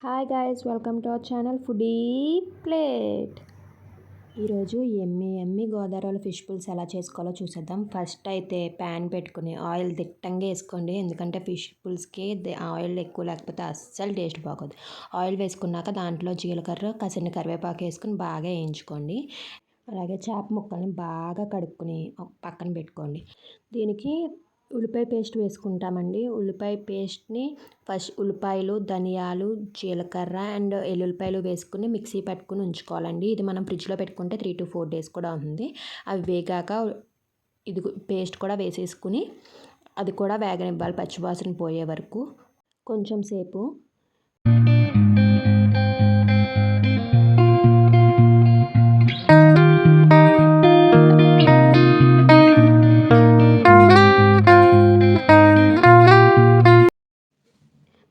Hi guys, welcome to our channel foodie plate. ఈరోజు ఎమ్మి Godavari fish పులుసు ఎలా చేసుకోవాలో చూసేద్దాం. ఫస్ట్ అయితే ప్యాన్ పెట్టుకుని ఆయిల్ దిట్టంగా వేసుకోండి, ఎందుకంటే ఫిష్ పులుసుకి ఆయిల్ ఎక్కువ లేకపోతే అస్సలు టేస్ట్ బాగోదు. ఆయిల్ వేసుకున్నాక దాంట్లో జీలకర్ర కసిన కరివేపాకు వేసుకుని బాగా వేయించుకోండి. అలాగే చేప ముక్కల్ని బాగా కడుక్కుని పక్కన పెట్టుకోండి. దీనికి ఉల్లిపాయ పేస్ట్ వేసుకుంటామండి. ఉల్లిపాయ పేస్ట్ని ఫస్ట్ ఉల్లిపాయలు, ధనియాలు, జీలకర్ర అండ్ ఎల్లుల్లిపాయలు వేసుకుని మిక్సీ పట్టుకుని ఉంచుకోవాలండి. ఇది మనం ఫ్రిడ్జ్లో పెట్టుకుంటే 3 to 4 days కూడా ఉంది. అవి వేగాక ఇది పేస్ట్ కూడా వేసేసుకుని అది కూడా వేగనివ్వాలి పచ్చివాసన పోయే వరకు కొంచెం సేపు.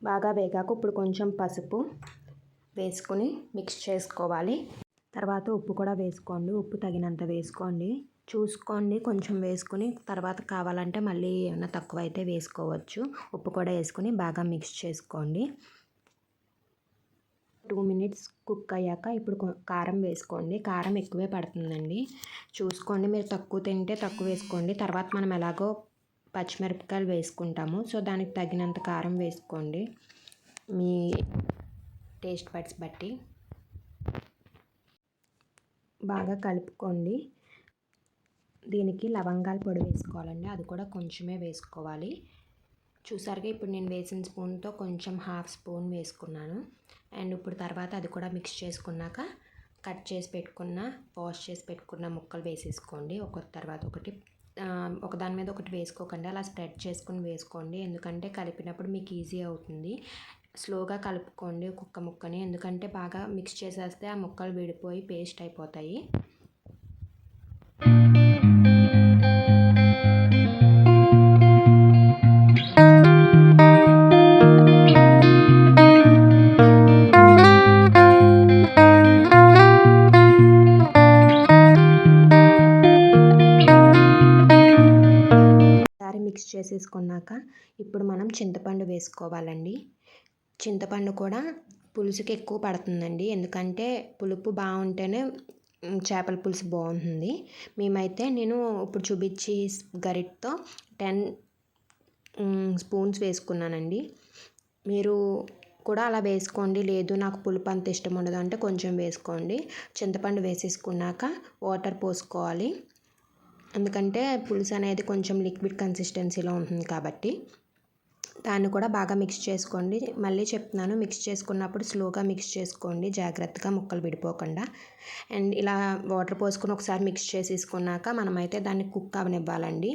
బాగా వేగాక ఇప్పుడు కొంచెం పసుపు వేసుకొని మిక్స్ చేసుకోవాలి. తర్వాత ఉప్పు కూడా వేసుకోండి. ఉప్పు తగినంత వేసుకోండి, చూసుకోండి. కొంచెం వేసుకుని తర్వాత కావాలంటే మళ్ళీ ఏమైనా తక్కువ అయితే వేసుకోవచ్చు. ఉప్పు కూడా వేసుకుని బాగా మిక్స్ చేసుకోండి. 2 minutes కుక్ అయ్యాక ఇప్పుడు కారం వేసుకోండి. కారం ఎక్కువే పడుతుందండి, చూసుకోండి. మీరు తక్కువ తింటే తక్కువ వేసుకోండి. తర్వాత మనం ఎలాగో పచ్చిమిరపకాయలు వేసుకుంటాము, సో దానికి తగినంత కారం వేసుకోండి మీ టేస్ట్ బడ్స్ బట్టి. బాగా కలుపుకోండి. దీనికి లవంగాల పొడి వేసుకోవాలండి, అది కూడా కొంచెమే వేసుకోవాలి. చూసారుగా ఇప్పుడు నేను వేసిన స్పూన్తో కొంచెం 1/2 స్పూన్ వేసుకున్నాను. అండ్ ఇప్పుడు తర్వాత అది కూడా మిక్స్ చేసుకున్నాక కట్ చేసి పెట్టుకున్న వాష్ చేసి పెట్టుకున్న ముక్కలు వేసేసుకోండి. ఒకటి తర్వాత ఒకటి, ఒకదాని మీద ఒకటి వేసుకోకండి, అలా స్ప్రెడ్ చేసుకుని వేసుకోండి. ఎందుకంటే కలిపినప్పుడు మీకు ఈజీ అవుతుంది. స్లోగా కలుపుకోండి ఒక్కొక్క ముక్కని, ఎందుకంటే బాగా మిక్స్ చేసేస్తే ఆ ముక్కలు విడిపోయి పేస్ట్ అయిపోతాయి. మిక్స్ చేసేసుకున్నాక ఇప్పుడు మనం చింతపండు వేసుకోవాలండి. చింతపండు కూడా పులుసుకి ఎక్కువ పడుతుందండి, ఎందుకంటే పులుపు బాగుంటేనే చేపల పులుసు బాగుంటుంది. నేను ఇప్పుడు చూపించి గరిటతో 10 స్పూన్స్ వేసుకున్నానండి. మీరు కూడా అలా వేసుకోండి. లేదు నాకు పులుపు అంత ఇష్టం ఉండదు అంటే కొంచెం వేసుకోండి. చింతపండు వేసేసుకున్నాక వాటర్ పోసుకోవాలి, ఎందుకంటే పులుసు అనేది కొంచెం లిక్విడ్ కన్సిస్టెన్సీలో ఉంటుంది కాబట్టి. దాన్ని కూడా బాగా మిక్స్ చేసుకోండి. మళ్ళీ చెప్తున్నాను, మిక్స్ చేసుకున్నప్పుడు స్లోగా మిక్స్ చేసుకోండి, జాగ్రత్తగా ముక్కలు విడిపోకుండా. అండ్ ఇలా వాటర్ పోసుకొని ఒకసారి మిక్స్ చేసేసుకున్నాక మనమైతే దాన్ని కుక్ అవనివ్వాలండి.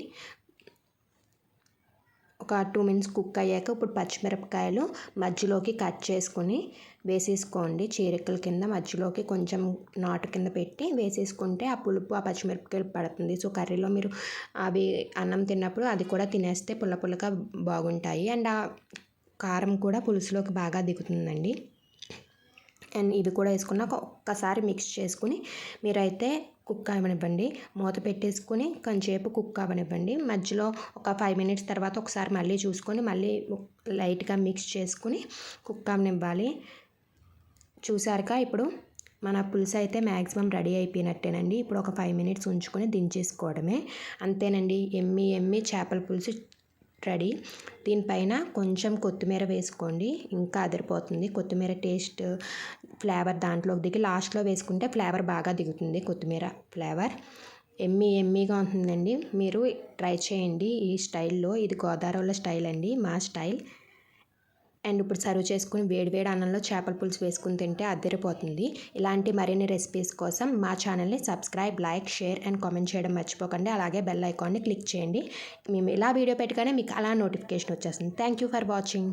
ఒక 2 minutes కుక్ అయ్యాక ఇప్పుడు పచ్చిమిరపకాయలు మధ్యలోకి కట్ చేసుకుని వేసేసుకోండి. చీరికల కింద మధ్యలోకి కొంచెం నాటు కింద పెట్టి వేసేసుకుంటే ఆ పులుపు ఆ పచ్చిమిరపకాయలు పడుతుంది. సో కర్రీలో మీరు అవి అన్నం తిన్నప్పుడు అది కూడా తినేస్తే పుల్లగా బాగుంటాయి. అండ్ ఆ కారం కూడా పులుసులోకి బాగా దిగుతుందండి. అండ్ ఇవి కూడా వేసుకున్నాక ఒక్కసారి మిక్స్ చేసుకుని మీరైతే కుక్ అవ్వనివ్వండి. మూత పెట్టేసుకుని కొంచెంసేపు కుక్ అవ్వనివ్వండి. మధ్యలో ఒక 5 minutes తర్వాత ఒకసారి మళ్ళీ చూసుకొని మళ్ళీ లైట్గా మిక్స్ చేసుకుని కుక్ అవ్వనివ్వాలి. చూసారుగా ఇప్పుడు మన పులుసు అయితే మ్యాక్సిమం రెడీ అయిపోయినట్టేనండి. ఇప్పుడు ఒక 5 minutes ఉంచుకొని దించేసుకోవడమే, అంతేనండి. ఎమ్మి చేపల పులుసు రెడీ. దీనిపైన కొంచెం కొత్తిమీర వేసుకోండి, ఇంకా అదిరిపోతుంది. కొత్తిమీర టేస్ట్ ఫ్లేవర్ దాంట్లోకి దిగి లాస్ట్లో వేసుకుంటే ఫ్లేవర్ బాగా దిగుతుంది. కొత్తిమీర ఫ్లేవర్ ఎమ్మిగా ఉంటుందండి. మీరు ట్రై చేయండి ఈ స్టైల్లో. ఇది గోదావరిలో స్టైల్ అండి, మా స్టైల్. అండ్ ఇప్పుడు సర్వ్ చేసుకుని వేడి అన్నంలో చేపల పులుసు వేసుకుని తింటే అదిరిపోతుంది. ఇలాంటి మరిన్ని రెసిపీస్ కోసం మా ఛానల్ని subscribe, like, share and comment చేయడం మర్చిపోకండి. అలాగే బెల్ ఐకాన్ని క్లిక్ చేయండి. మేము ఇలా వీడియో పెట్టగానే మీకు అలా నోటిఫికేషన్ వచ్చేస్తుంది. Thank you for watching.